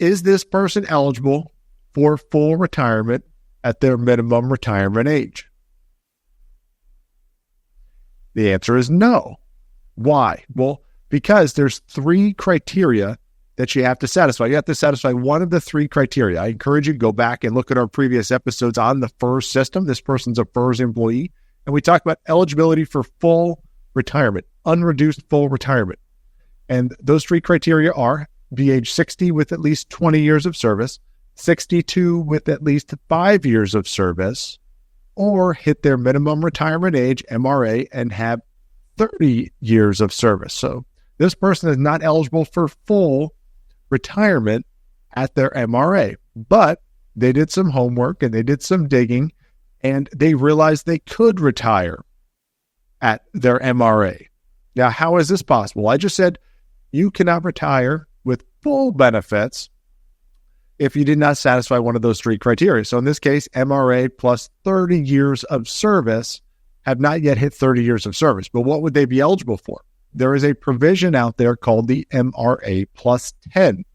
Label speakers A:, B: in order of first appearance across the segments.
A: is this person eligible for full retirement at their minimum retirement age? The answer is no. Why? Well, because there's 3 criteria that you have to satisfy. You have to satisfy one of the 3 criteria. I encourage you to go back and look at our previous episodes on the FERS system. This person's a FERS employee. And we talk about eligibility for full retirement, unreduced full retirement. And those 3 criteria are be age 60 with at least 20 years of service, 62 with at least 5 years of service, or hit their minimum retirement age, MRA, and have 30 years of service. So this person is not eligible for full retirement at their MRA, but they did some homework and they did some digging and they realized they could retire at their MRA. Now, how is this possible? I just said you cannot retire with full benefits if you did not satisfy one of those 3 criteria. So in this case, MRA plus 30 years of service have not yet hit 30 years of service. But what would they be eligible for? There is a provision out there called the MRA Plus 10.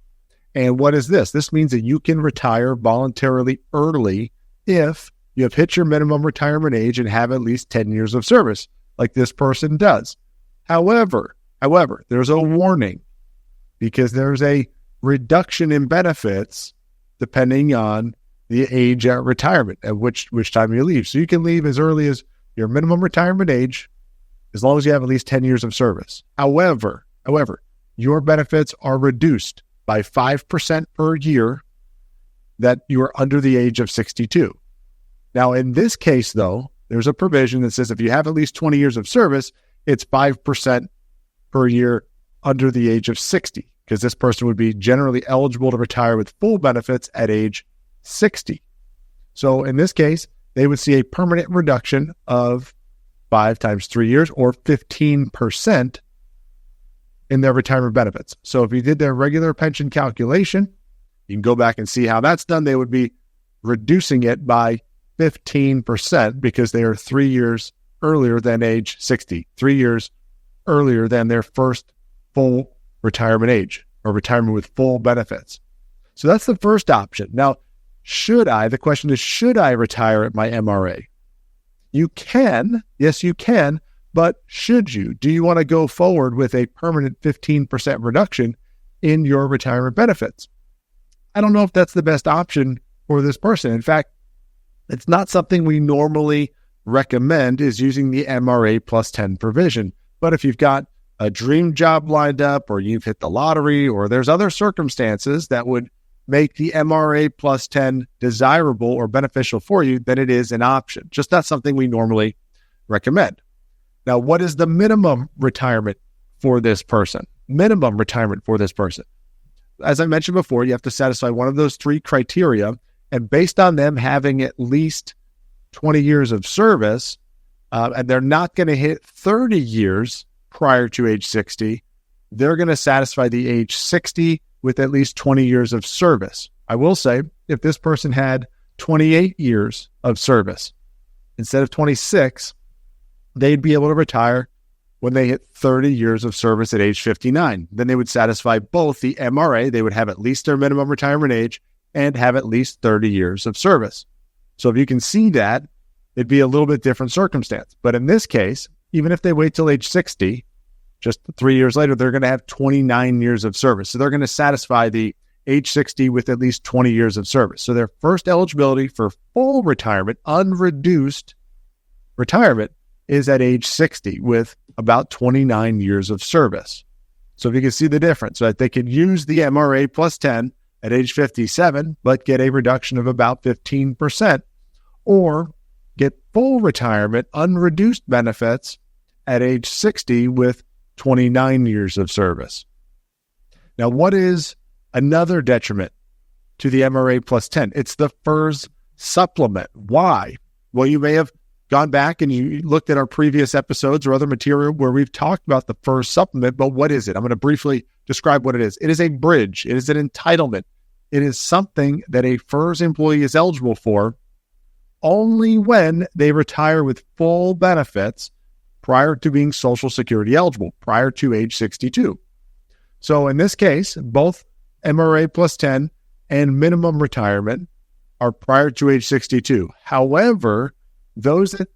A: And what is this? This means that you can retire voluntarily early if you have hit your minimum retirement age and have at least 10 years of service, like this person does. However, there's a warning because there's a reduction in benefits depending on the age at retirement, at which time you leave. So you can leave as early as your minimum retirement age, as long as you have at least 10 years of service. However, your benefits are reduced by 5% per year that you are under the age of 62. Now, in this case, though, there's a provision that says if you have at least 20 years of service, it's 5% per year under the age of 60, because this person would be generally eligible to retire with full benefits at age 60. So in this case, they would see a permanent reduction of 5 times 3 years, or 15% in their retirement benefits. So if you did their regular pension calculation, you can go back and see how that's done. They would be reducing it by 15% because they are 3 years earlier than age 60, 3 years earlier than their first full retirement age or retirement with full benefits. So that's the first option. Now, the question is, should I retire at my MRA? You can, yes, you can, but should you? Do you want to go forward with a permanent 15% reduction in your retirement benefits? I don't know if that's the best option for this person. In fact, it's not something we normally recommend, is using the MRA plus 10 provision. But if you've got a dream job lined up, or you've hit the lottery, or there's other circumstances that would make the MRA plus 10 desirable or beneficial for you, then it is an option. Just not something we normally recommend. Now, what is the minimum retirement for this person? Minimum retirement for this person. As I mentioned before, you have to satisfy one of those 3 criteria, and based on them having at least 20 years of service, and they're not going to hit 30 years prior to age 60, they're going to satisfy the age 60 with at least 20 years of service. I will say, if this person had 28 years of service instead of 26, they'd be able to retire when they hit 30 years of service at age 59. Then they would satisfy both the MRA, they would have at least their minimum retirement age, and have at least 30 years of service. So if you can see that, it'd be a little bit different circumstance. But in this case, even if they wait till age 60, just 3 years later, they're going to have 29 years of service. So they're going to satisfy the age 60 with at least 20 years of service. So their first eligibility for full retirement, unreduced retirement, is at age 60 with about 29 years of service. So if you can see the difference, so that they could use the MRA plus 10 at age 57, but get a reduction of about 15%, or get full retirement, unreduced benefits at age 60 with 29 years of service. Now, what is another detriment to the MRA plus 10? It's the FERS supplement. Why? Well, you may have gone back and you looked at our previous episodes or other material where we've talked about the FERS supplement, but what is it? I'm going to briefly describe what it is. It is a bridge. It is an entitlement. It is something that a FERS employee is eligible for only when they retire with full benefits prior to being Social Security eligible, prior to age 62. So in this case, both MRA plus 10 and minimum retirement are prior to age 62. However, those that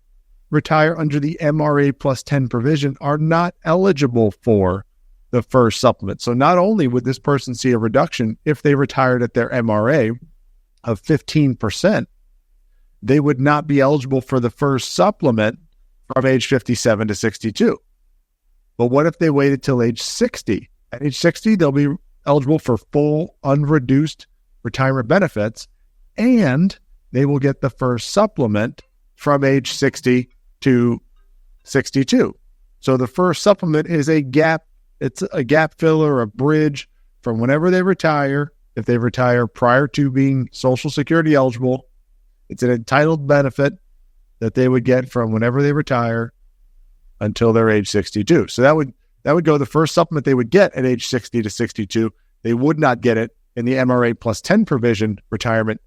A: retire under the MRA plus 10 provision are not eligible for the FERS supplement. So not only would this person see a reduction if they retired at their MRA of 15%, they would not be eligible for the FERS supplement from age 57 to 62. But what if they waited till age 60? At age 60, they'll be eligible for full unreduced retirement benefits, and they will get the FERS supplement from age 60 to 62. So the FERS supplement is a gap. It's a gap filler, a bridge from whenever they retire. If they retire prior to being Social Security eligible, it's an entitled benefit that they would get from whenever they retire until they're age 62. So that would go the FERS supplement they would get at age 60 to 62. They would not get it in the MRA plus 10 provision retirement,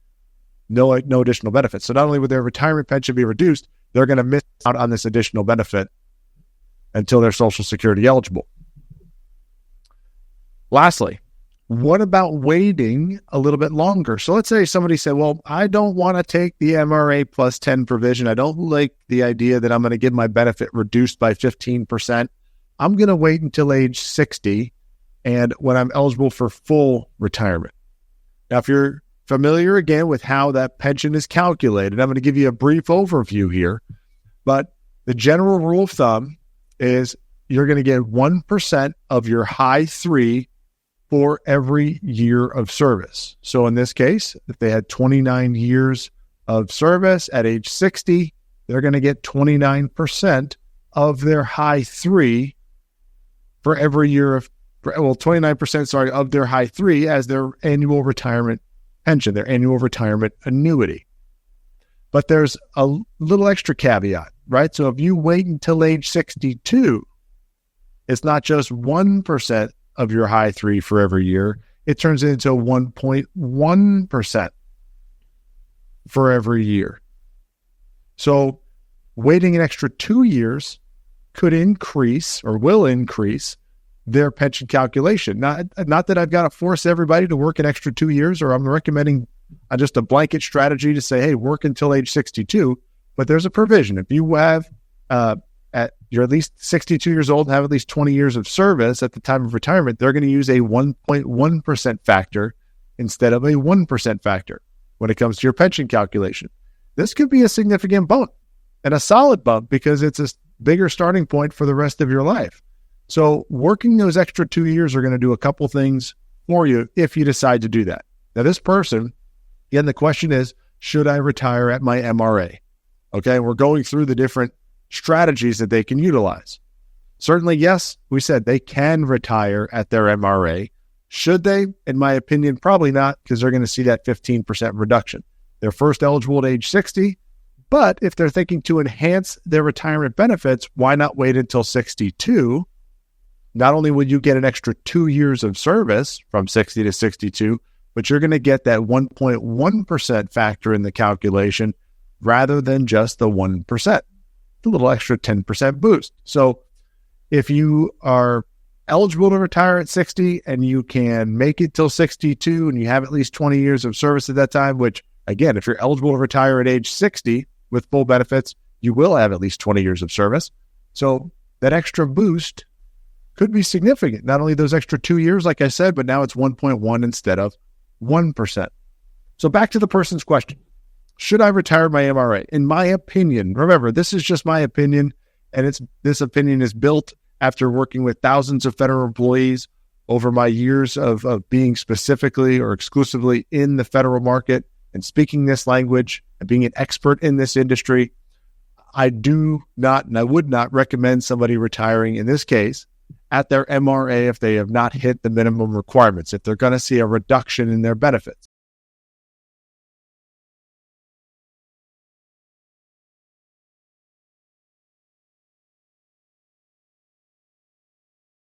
A: no additional benefits. So not only would their retirement pension be reduced, they're going to miss out on this additional benefit until they're Social Security eligible. Lastly, what about waiting a little bit longer? So let's say somebody said, well, I don't want to take the MRA plus 10 provision. I don't like the idea that I'm going to get my benefit reduced by 15%. I'm going to wait until age 60 and when I'm eligible for full retirement. Now, if you're familiar again with how that pension is calculated, I'm going to give you a brief overview here, but the general rule of thumb is you're going to get 1% of your high three for every year of service. So in this case, if they had 29 years of service at age 60, they're going to get 29% of their high three for every year of, 29%, of their high three as their annual retirement pension, their annual retirement annuity. But there's a little extra caveat, right? So if you wait until age 62, it's not just 1% of your high three for every year. It turns into 1.1% for every year. So waiting an extra 2 years could increase or will increase their pension calculation. Not that I've got to force everybody to work an extra 2 years, or I'm recommending just a blanket strategy to say, hey, work until age 62. But there's a provision. If you have, you're at least 62 years old and have at least 20 years of service at the time of retirement, they're going to use a 1.1% factor instead of a 1% factor when it comes to your pension calculation. This could be a significant bump and a solid bump because it's a bigger starting point for the rest of your life. So working those extra 2 years are going to do a couple things for you if you decide to do that. Now, this person, again, the question is, should I retire at my MRA? Okay, we're going through the different strategies that they can utilize. Certainly, yes, we said they can retire at their MRA. Should they? In my opinion, probably not, because they're going to see that 15% reduction. They're first eligible at age 60, but if they're thinking to enhance their retirement benefits, why not wait until 62? Not only would you get an extra 2 years of service from 60 to 62, but you're going to get that 1.1% factor in the calculation rather than just the 1%. A little extra 10% boost. So if you are eligible to retire at 60 and you can make it till 62 and you have at least 20 years of service at that time, which again, if you're eligible to retire at age 60 with full benefits, you will have at least 20 years of service. So that extra boost could be significant. Not only those extra 2 years, like I said, but now it's 1.1 instead of 1%. So back to the person's question. Should I retire my MRA? In my opinion, remember, this is just my opinion, and this opinion is built after working with thousands of federal employees over my years of being specifically or exclusively in the federal market and speaking this language and being an expert in this industry. I do not, and I would not recommend somebody retiring in this case at their MRA if they have not hit the minimum requirements, if they're going to see a reduction in their benefits.